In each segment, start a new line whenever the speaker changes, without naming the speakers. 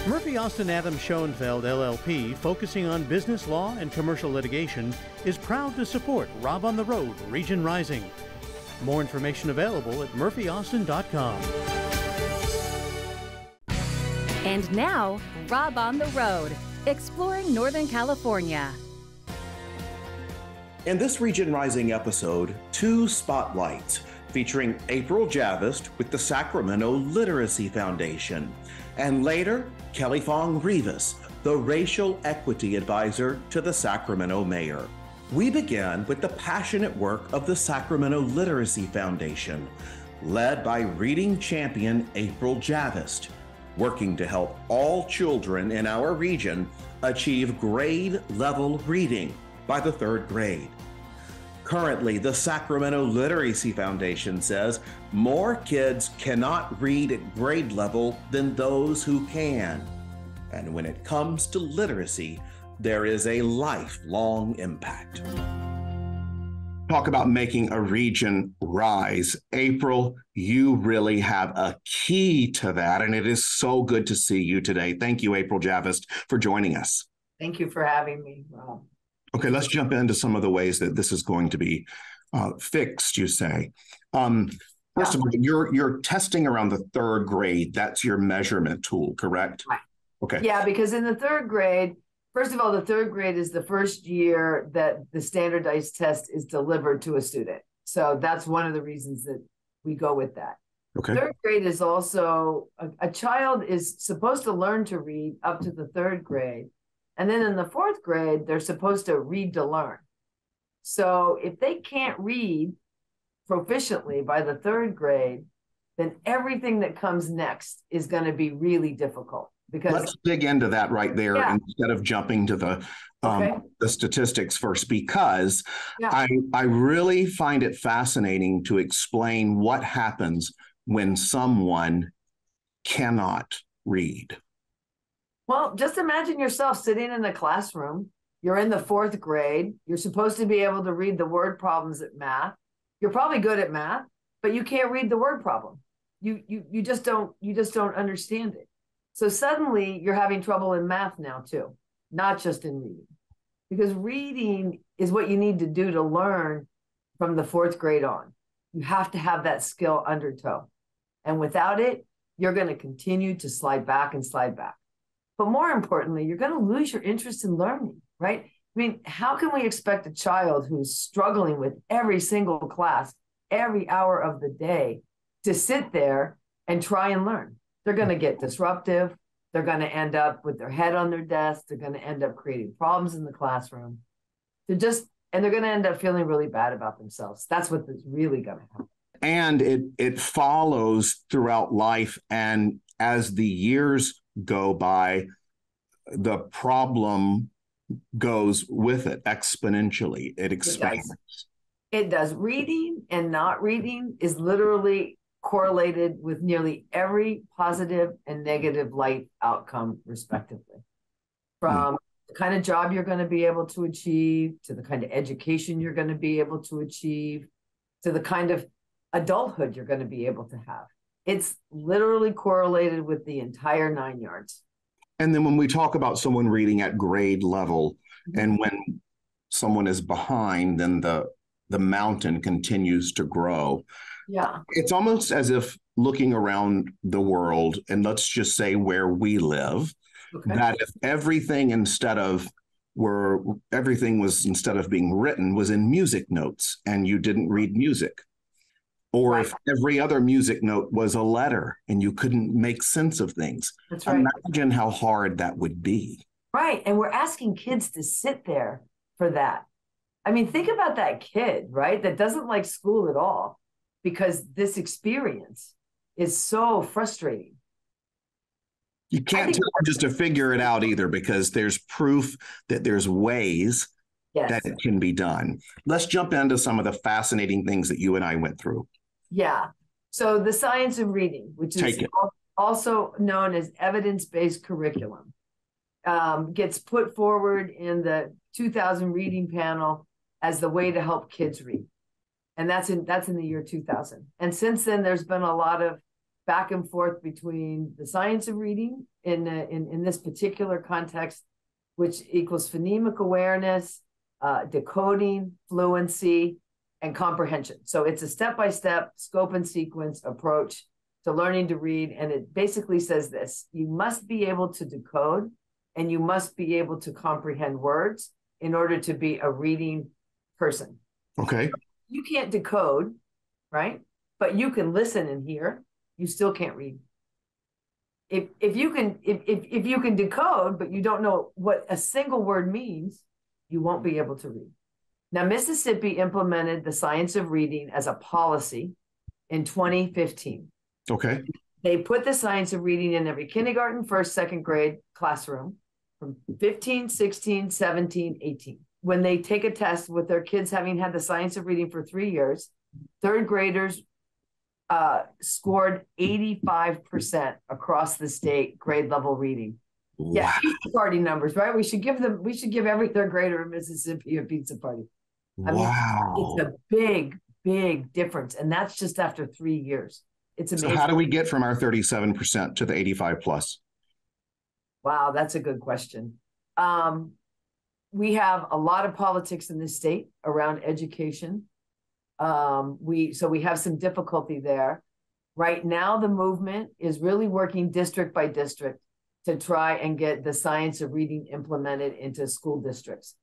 Murphy Austin Adams Schoenfeld LLP, focusing on business law and commercial litigation, is proud to support Rob on the Road, Region Rising. More information available at murphyaustin.com.
And now, Rob on the Road, exploring Northern California.
In this Region Rising episode, two spotlights featuring April Javist with the Sacramento Literacy Foundation, and later, Kelly Fong Rivas, the Racial Equity Advisor to the Sacramento Mayor. We begin with the passionate work of the Sacramento Literacy Foundation, led by reading champion April Javist, working to help all children in our region achieve grade-level reading by the third grade. Currently, the Sacramento Literacy Foundation says more kids cannot read at grade level than those who can. And when it comes to literacy, there is a lifelong impact. Talk about making a region rise. April, you really have a key to that, and it is so good to see you today. Thank you, April Javist, for joining us.
Thank you for having me, Rob.
Okay, let's jump into some of the ways that this is going to be fixed, you say. First of all, you're testing around the third grade. That's your measurement tool, correct?
Right.
Okay.
Yeah, because in the third grade, first of all, the third grade is the first year that the standardized test is delivered to a student. So that's one of the reasons that we go with that.
Okay.
Third grade is also, a child is supposed to learn to read up to the third grade. And then in the fourth grade, they're supposed to read to learn. So if they can't read proficiently by the third grade, then everything that comes next is going to be really difficult. Because
let's dig into that right there instead of jumping to the statistics first, because I really find it fascinating to explain what happens when someone cannot read.
Well, just imagine yourself sitting in a classroom. You're in the fourth grade. You're supposed to be able to read the word problems at math. You're probably good at math, but you can't read the word problem. You just don't understand it. So suddenly you're having trouble in math now too, not just in reading. Because reading is what you need to do to learn from the fourth grade on. You have to have that skill undertow. And without it, you're going to continue to slide back and slide back. But more importantly, you're going to lose your interest in learning, right? I mean, how can we expect a child who's struggling with every single class, every hour of the day, to sit there and try and learn? They're going to get disruptive. They're going to end up with their head on their desk. They're going to end up creating problems in the classroom. And they're going to end up feeling really bad about themselves. That's what is really going to happen.
And it follows throughout life. And as the years go by, the problem goes with it exponentially. It expands.
It does. Reading and not reading is literally correlated with nearly every positive and negative life outcome, respectively. From the kind of job you're going to be able to achieve, to the kind of education you're going to be able to achieve, to the kind of adulthood you're going to be able to have. It's literally correlated with the entire 9 yards.
And then when we talk about someone reading at grade level, and when someone is behind, then the mountain continues to grow.
Yeah.
It's almost as if looking around the world, and let's just say where we live, that if everything instead of being written was in music notes and you didn't read music. Or if every other music note was a letter and you couldn't make sense of things.
That's right.
Imagine how hard that would be.
Right. And we're asking kids to sit there for that. I mean, think about that kid, right? That doesn't like school at all because this experience is so frustrating.
You can't tell them just to figure it out either, because there's proof that there's ways that it can be done. Let's jump into some of the fascinating things that you and I went through.
Yeah. So the science of reading, which is also known as evidence-based curriculum, gets put forward in the 2000 reading panel as the way to help kids read. And that's in the year 2000. And since then, there's been a lot of back and forth between the science of reading in this particular context, which equals phonemic awareness, decoding, fluency, and comprehension. So it's a step-by-step scope and sequence approach to learning to read. And it basically says this: you must be able to decode and you must be able to comprehend words in order to be a reading person.
Okay.
You can't decode, right? But you can listen and hear. You still can't read. If you can decode, but you don't know what a single word means, you won't be able to read. Now, Mississippi implemented the science of reading as a policy in 2015.
Okay.
They put the science of reading in every kindergarten, first, second grade classroom from 15, 16, 17, 18. When they take a test with their kids having had the science of reading for 3 years, third graders scored 85% across the state grade level reading. Wow. Yeah, pizza party numbers, right? We should give every third grader in Mississippi a pizza party. I mean, it's a big, big difference. And that's just after 3 years. It's amazing.
So how do we get from our 37% to the 85 plus?
Wow, that's a good question. We have a lot of politics in this state around education. We have some difficulty there. Right now, the movement is really working district by district to try and get the science of reading implemented into school districts.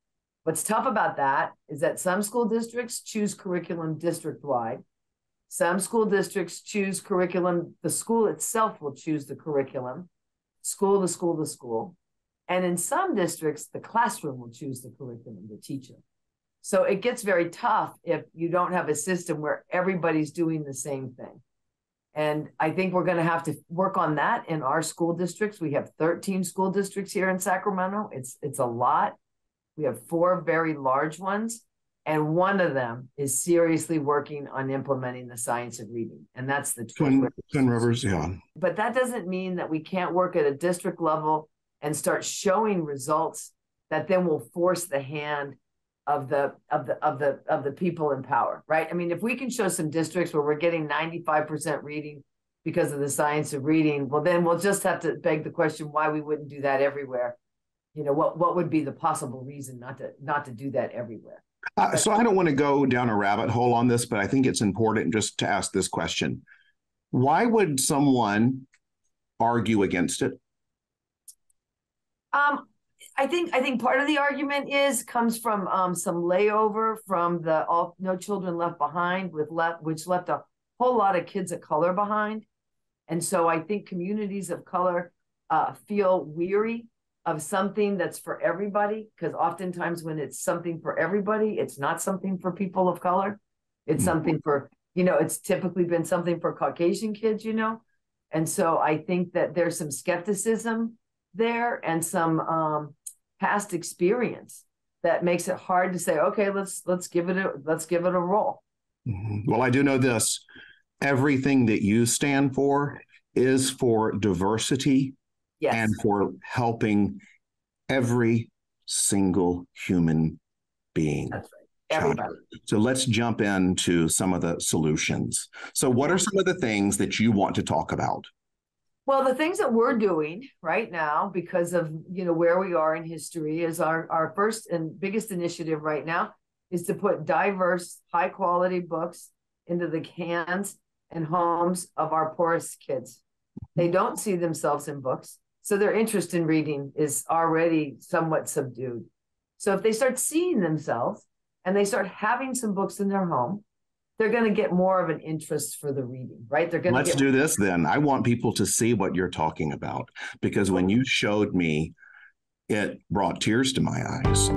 What's tough about that is that some school districts choose curriculum district-wide. Some school districts choose curriculum. The school itself will choose the curriculum, school to school to school. And in some districts, the classroom will choose the curriculum, the teacher. So it gets very tough if you don't have a system where everybody's doing the same thing. And I think we're going to have to work on that in our school districts. We have 13 school districts here in Sacramento. It's a lot. We have 4 very large ones, and one of them is seriously working on implementing the science of reading, and that's the Twin
Rivers, yeah.
But that doesn't mean that we can't work at a district level and start showing results that then will force the hand of the people in power, right? I mean, if we can show some districts where we're getting 95% reading because of the science of reading, well, then we'll just have to beg the question why we wouldn't do that everywhere. You know, what would be the possible reason not to do that everywhere?
So I don't want to go down a rabbit hole on this, but I think it's important just to ask this question. Why would someone argue against it?
I think part of the argument comes from some layover from the No Children Left Behind, which left a whole lot of kids of color behind. And so I think communities of color feel weary of something that's for everybody, because oftentimes when it's something for everybody, it's not something for people of color. It's something for, it's typically been something for Caucasian kids, And so I think that there's some skepticism there and some past experience that makes it hard to say, okay, let's give it a roll.
Well, I do know this. Everything that you stand for is for diversity. Yes. And for helping every single human being.
That's right. Everybody.
So let's jump into some of the solutions. So what are some of the things that you want to talk about?
Well, the things that we're doing right now, because of where we are in history, is our first and biggest initiative right now is to put diverse, high quality books into the hands and homes of our poorest kids. They don't see themselves in books, so their interest in reading is already somewhat subdued. So if they start seeing themselves and they start having some books in their home, they're going to get more of an interest for the reading, right?
Let's do this then. I want people to see what you're talking about, because when you showed me, it brought tears to my eyes.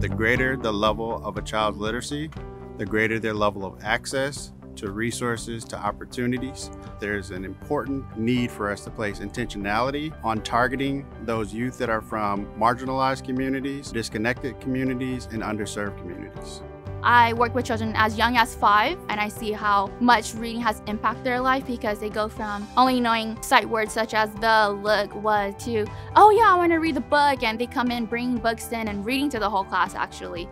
The greater the level of a child's literacy, the greater their level of access to resources, to opportunities. There's an important need for us to place intentionality on targeting those youth that are from marginalized communities, disconnected communities, and underserved communities.
I work with children as young as 5, and I see how much reading has impacted their life, because they go from only knowing sight words such as the, look, was, to, oh yeah, I want to read the book, and they come in bringing books in and reading to the whole class actually.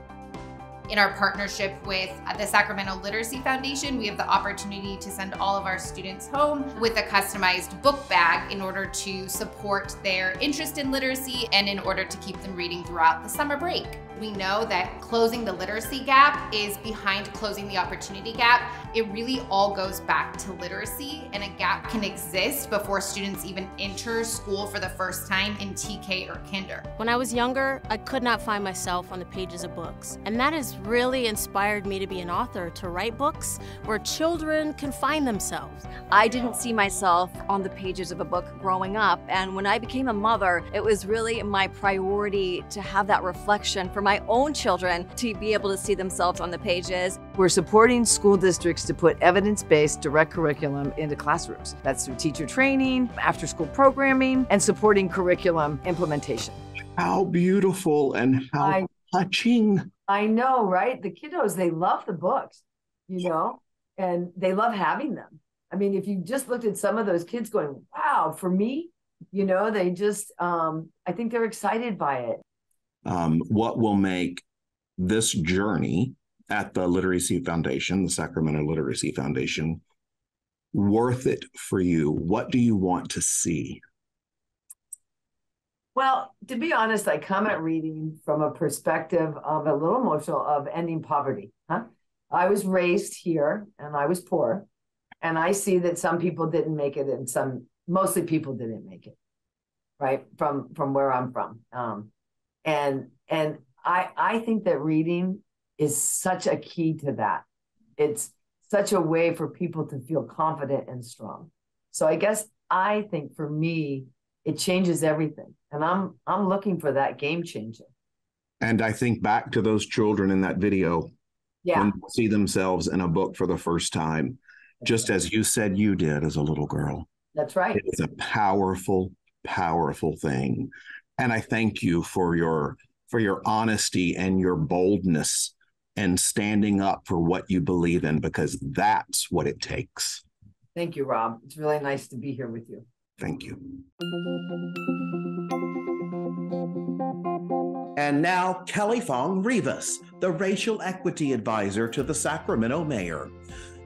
In our partnership with the Sacramento Literacy Foundation, we have the opportunity to send all of our students home with a customized book bag in order to support their interest in literacy and in order to keep them reading throughout the summer break. We know that closing the literacy gap is behind closing the opportunity gap. It really all goes back to literacy, and a gap can exist before students even enter school for the first time in TK or kinder.
When I was younger, I could not find myself on the pages of books, and that has really inspired me to be an author, to write books where children can find themselves.
I didn't see myself on the pages of a book growing up, and when I became a mother, it was really my priority to have that reflection for my own children to be able to see themselves on the pages.
We're supporting school districts to put evidence-based direct curriculum into classrooms. That's through teacher training, after-school programming, and supporting curriculum implementation.
How beautiful and how touching.
I know, right? The kiddos, they love the books, you know, and they love having them. I mean, if you just looked at some of those kids going, wow, for me, you know, they just, I think they're excited by it.
What will make this journey at the Literacy Foundation, the Sacramento Literacy Foundation, worth it for you? What do you want to see?
Well, to be honest, I come at reading from a perspective of a little emotional of ending poverty. I was raised here and I was poor, and I see that some people didn't make it, and mostly people didn't make it, right? From where I'm from. And I think that reading is such a key to that. It's such a way for people to feel confident and strong. So I think for me, it changes everything. And I'm looking for that game changer.
And I think back to those children in that video, when they see themselves in a book for the first time, just as you said you did as a little girl.
That's right.
It's a powerful, powerful thing. And I thank you for your honesty and your boldness and standing up for what you believe in, because that's what it takes.
Thank you, Rob. It's really nice to be here with you.
Thank you. And now, Kelly Fong Rivas, the Racial Equity Advisor to the Sacramento Mayor.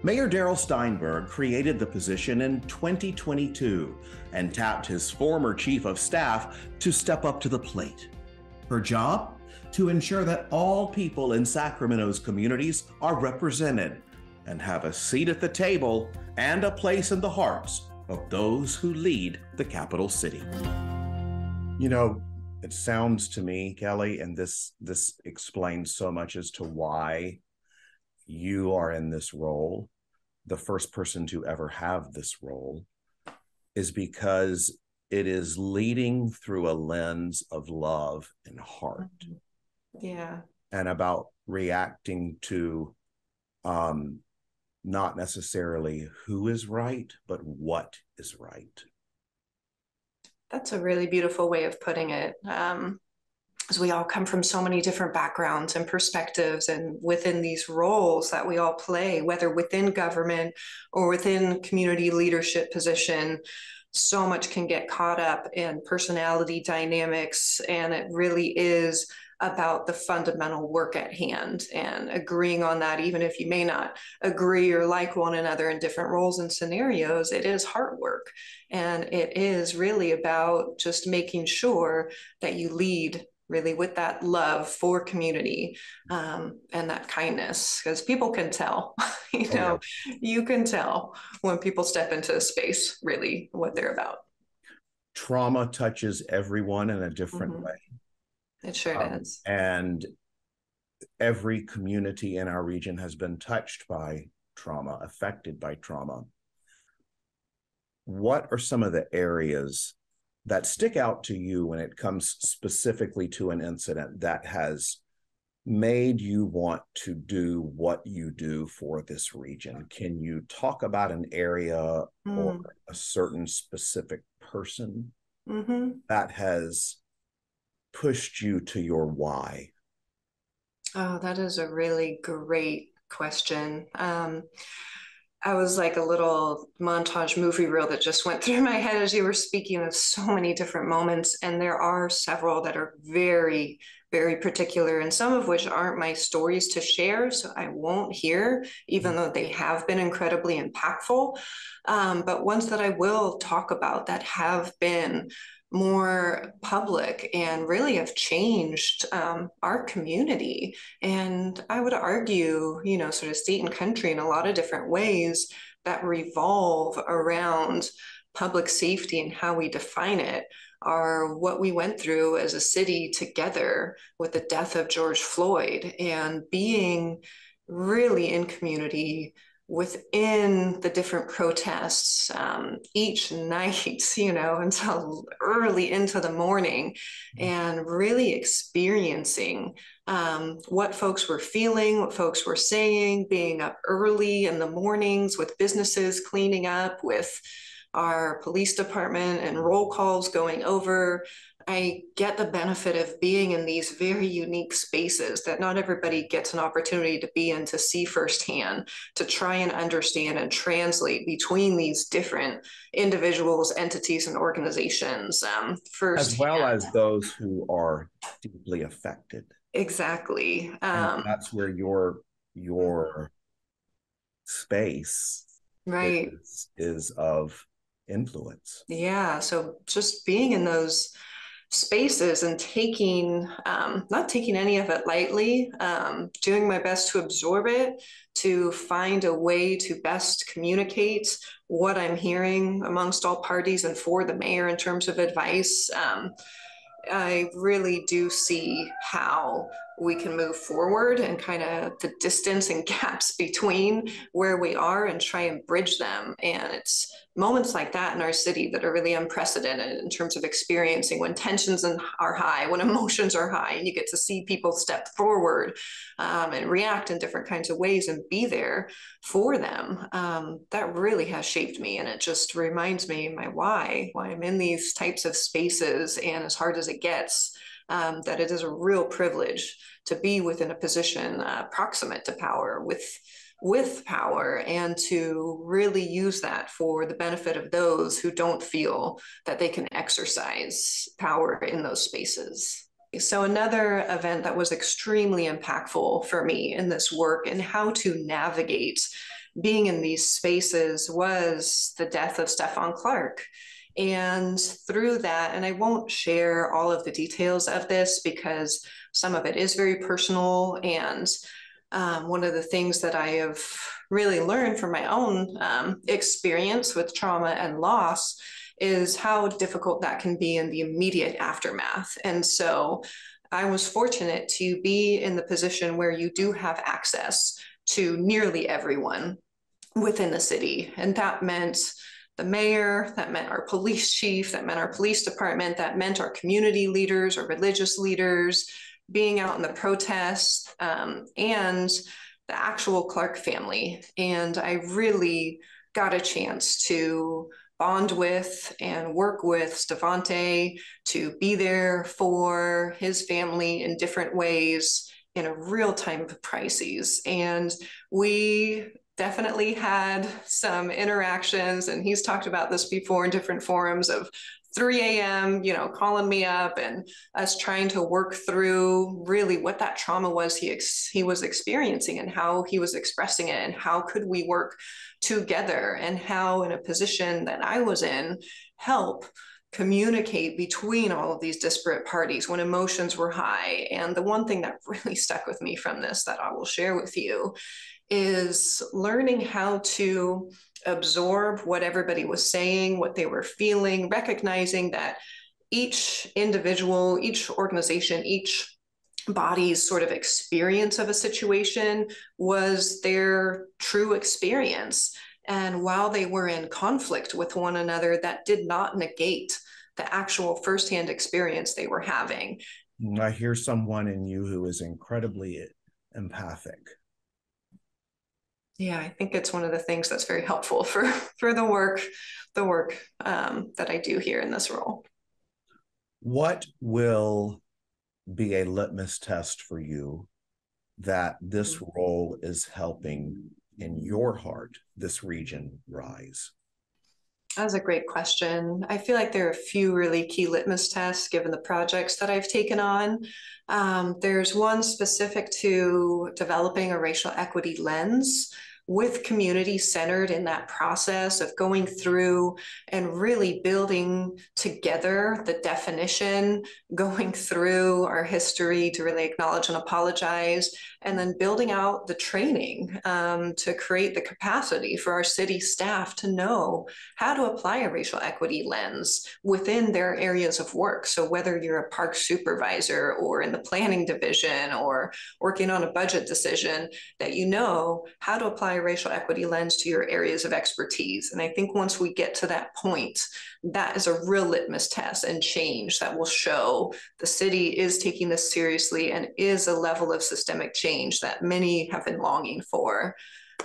Mayor Darrell Steinberg created the position in 2022 and tapped his former chief of staff to step up to the plate. Her job? To ensure that all people in Sacramento's communities are represented and have a seat at the table and a place in the hearts of those who lead the capital city. You know, it sounds to me, Kelly, and this explains so much as to why you are in this role, the first person to ever have this role, is because it is leading through a lens of love and heart.
Yeah.
And about reacting to not necessarily who is right, but what is right.
That's a really beautiful way of putting it. As we all come from so many different backgrounds and perspectives, and within these roles that we all play, whether within government or within community leadership position, so much can get caught up in personality dynamics, and it really is about the fundamental work at hand and agreeing on that. Even if you may not agree or like one another in different roles and scenarios, it is hard work. And it is really about just making sure that you lead really with that love for community and that kindness, because people can tell, you can tell when people step into a space, really what they're about.
Trauma touches everyone in a different way.
It sure does.
And every community in our region has been touched by trauma, affected by trauma. What are some of the areas that stick out to you when it comes specifically to an incident that has made you want to do what you do for this region? Can you talk about an area or a certain specific person that has pushed you to your why?
Oh, that is a really great question. I was like a little montage movie reel that just went through my head as you were speaking of so many different moments. And there are several that are very, very particular, and some of which aren't my stories to share. So I won't hear, even though they have been incredibly impactful. But ones that I will talk about that have been more public and really have changed our community. And I would argue, you know, sort of state and country in a lot of different ways that revolve around public safety and how we define it are what we went through as a city together with the death of George Floyd, and being really in community within the different protests each night, you know, until early into the morning, and really experiencing what folks were feeling, what folks were saying, being up early in the mornings with businesses cleaning up, with our police department and roll calls going over. I get the benefit of being in these very unique spaces that not everybody gets an opportunity to be in, to see firsthand, to try and understand and translate between these different individuals, entities, and organizations firsthand.
As well as those who are deeply affected.
Exactly.
And that's where your space
right.
is of influence.
Yeah. So just being in those spaces and taking, not taking any of it lightly, doing my best to absorb it, to find a way to best communicate what I'm hearing amongst all parties and for the mayor in terms of advice. I really do see how we can move forward, and kind of the distance and gaps between where we are, and try and bridge them. And it's moments like that in our city that are really unprecedented in terms of experiencing when tensions are high, when emotions are high, and you get to see people step forward and react in different kinds of ways and be there for them. That really has shaped me, and it just reminds me my why I'm in these types of spaces, and as hard as it gets, that it is a real privilege to be within a position proximate to power, with power, and to really use that for the benefit of those who don't feel that they can exercise power in those spaces. So another event that was extremely impactful for me in this work and how to navigate being in these spaces was the death of Stephon Clark. And through that, and I won't share all of the details of this because some of it is very personal, and one of the things that I have really learned from my own experience with trauma and loss is how difficult that can be in the immediate aftermath. And so I was fortunate to be in the position where you do have access to nearly everyone within the city. And that meant the mayor, that meant our police chief, that meant our police department, that meant our community leaders or religious leaders, being out in the protests, and the actual Clark family. And I really got a chance to bond with and work with Stevante, to be there for his family in different ways in a real time of crises. And we definitely had some interactions, and he's talked about this before in different forums, of 3 a.m., you know, calling me up and us trying to work through really what that trauma was he was experiencing, and how he was expressing it, and how could we work together, and how, in a position that I was in, help communicate between all of these disparate parties when emotions were high. And the one thing that really stuck with me from this that I will share with you is learning how to absorb what everybody was saying, what they were feeling, recognizing that each individual, each organization, each body's sort of experience of a situation was their true experience. And while they were in conflict with one another, that did not negate the actual firsthand experience they were having.
I hear someone in you who is incredibly empathic.
Yeah, I think it's one of the things that's very helpful for the work that I do here in this role.
What will be a litmus test for you that this role is helping in your heart this region rise?
That's a great question. I feel like there are a few really key litmus tests given the projects that I've taken on. There's one specific to developing a racial equity lens with community centered in that process of going through and really building together the definition, going through our history to really acknowledge and apologize, and then building out the training to create the capacity for our city staff to know how to apply a racial equity lens within their areas of work. So whether you're a park supervisor or in the planning division or working on a budget decision, that you know how to apply a racial equity lens to your areas of expertise. And I think once we get to that point, that is a real litmus test and change that will show the city is taking this seriously and is a level of systemic change that many have been longing for.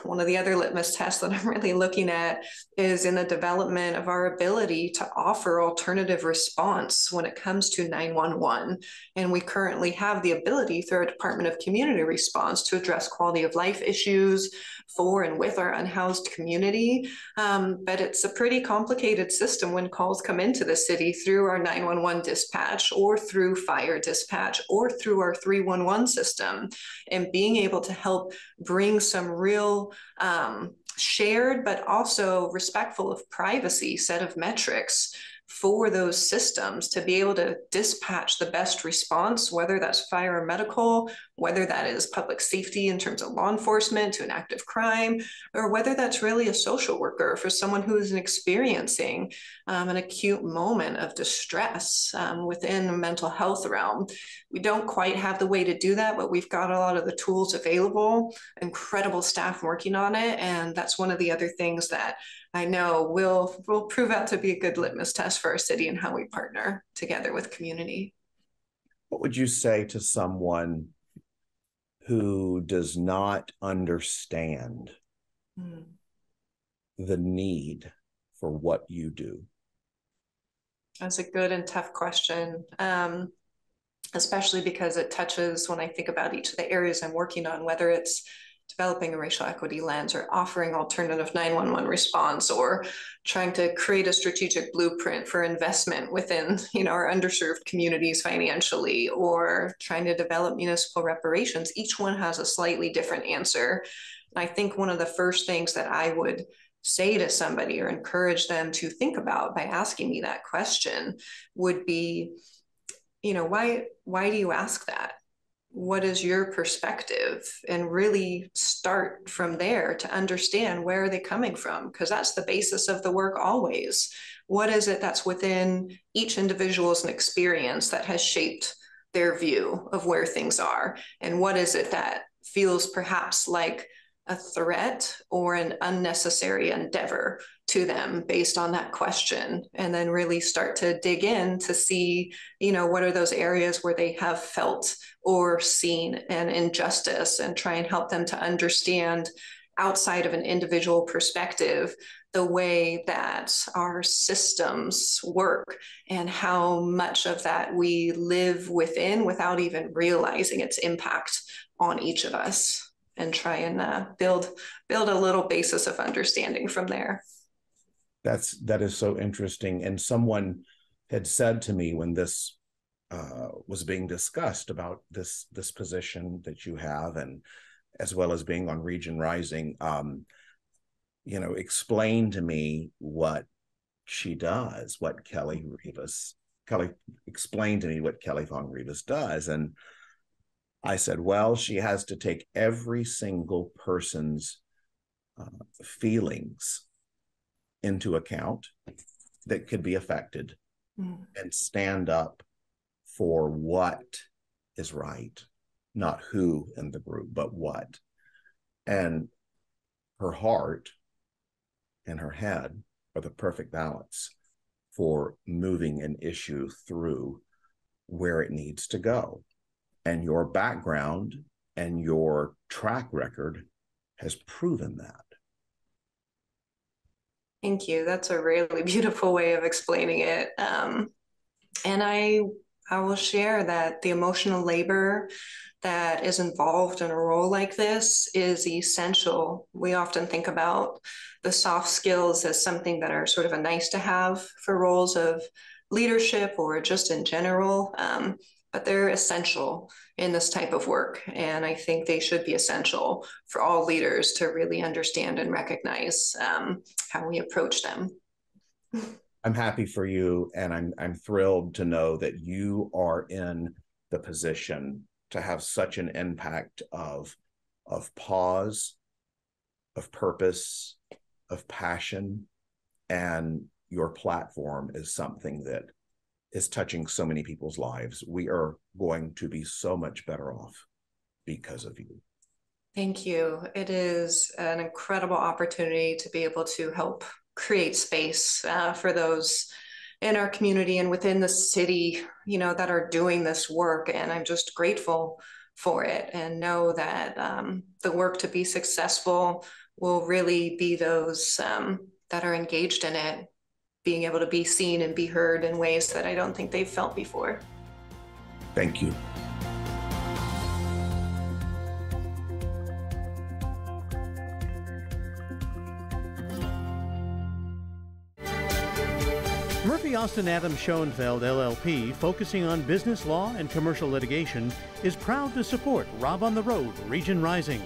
One of the other litmus tests that I'm really looking at is in the development of our ability to offer alternative response when it comes to 911. And we currently have the ability through our Department of Community Response to address quality of life issues for and with our unhoused community. But it's a pretty complicated system when calls come into the city through our 911 dispatch or through fire dispatch or through our 311 system. And being able to help bring some real shared but also respectful of privacy set of metrics for those systems to be able to dispatch the best response, whether that's fire or medical, whether that is public safety in terms of law enforcement to an active crime, or whether that's really a social worker for someone who is experiencing an acute moment of distress within the mental health realm. We don't quite have the way to do that, but we've got a lot of the tools available, incredible staff working on it. And that's one of the other things that I know will prove out to be a good litmus test for our city and how we partner together with community.
What would you say to someone who does not understand the need for what you do?
That's a good and tough question, especially because it touches, when I think about each of the areas I'm working on, whether it's developing a racial equity lens or offering alternative 911 response or trying to create a strategic blueprint for investment within our underserved communities financially, or trying to develop municipal reparations. Each one has a slightly different answer. And I think one of the first things that I would say to somebody or encourage them to think about by asking me that question would be, why do you ask that? What is your perspective? And really start from there to understand where are they coming from, because that's the basis of the work always. What is it that's within each individual's experience that has shaped their view of where things are? And what is it that feels perhaps like a threat or an unnecessary endeavor to them based on that question? And then really start to dig in to see, what are those areas where they have felt or seen an injustice, and try and help them to understand outside of an individual perspective the way that our systems work and how much of that we live within without even realizing its impact on each of us, and try and build a little basis of understanding from there.
That is so interesting. And someone had said to me when this was being discussed about this position that you have, and as well as being on Region Rising, explain to me what she does, what Kelly explained to me what Kelly Fong Rivas does. And I said, well, she has to take every single person's feelings into account that could be affected and stand up for what is right, not who in the group, but what. And her heart and her head are the perfect balance for moving an issue through where it needs to go. And your background and your track record has proven that.
Thank you. That's a really beautiful way of explaining it. And I will share that the emotional labor that is involved in a role like this is essential. We often think about the soft skills as something that are sort of a nice to have for roles of leadership or just in general, but they're essential in this type of work. And I think they should be essential for all leaders to really understand and recognize how we approach them.
I'm happy for you, and I'm thrilled to know that you are in the position to have such an impact of pause, of purpose, of passion, and your platform is something that is touching so many people's lives. We are going to be so much better off because of you.
Thank you. It is an incredible opportunity to be able to help create space for those in our community and within the city, that are doing this work. And I'm just grateful for it, and know that the work to be successful will really be those that are engaged in it, being able to be seen and be heard in ways that I don't think they've felt before.
Thank you.
Murphy Austin Adams Schoenfeld LLP, focusing on business law and commercial litigation, is proud to support Rob on the Road, Region Rising.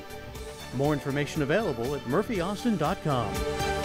More information available at murphyaustin.com.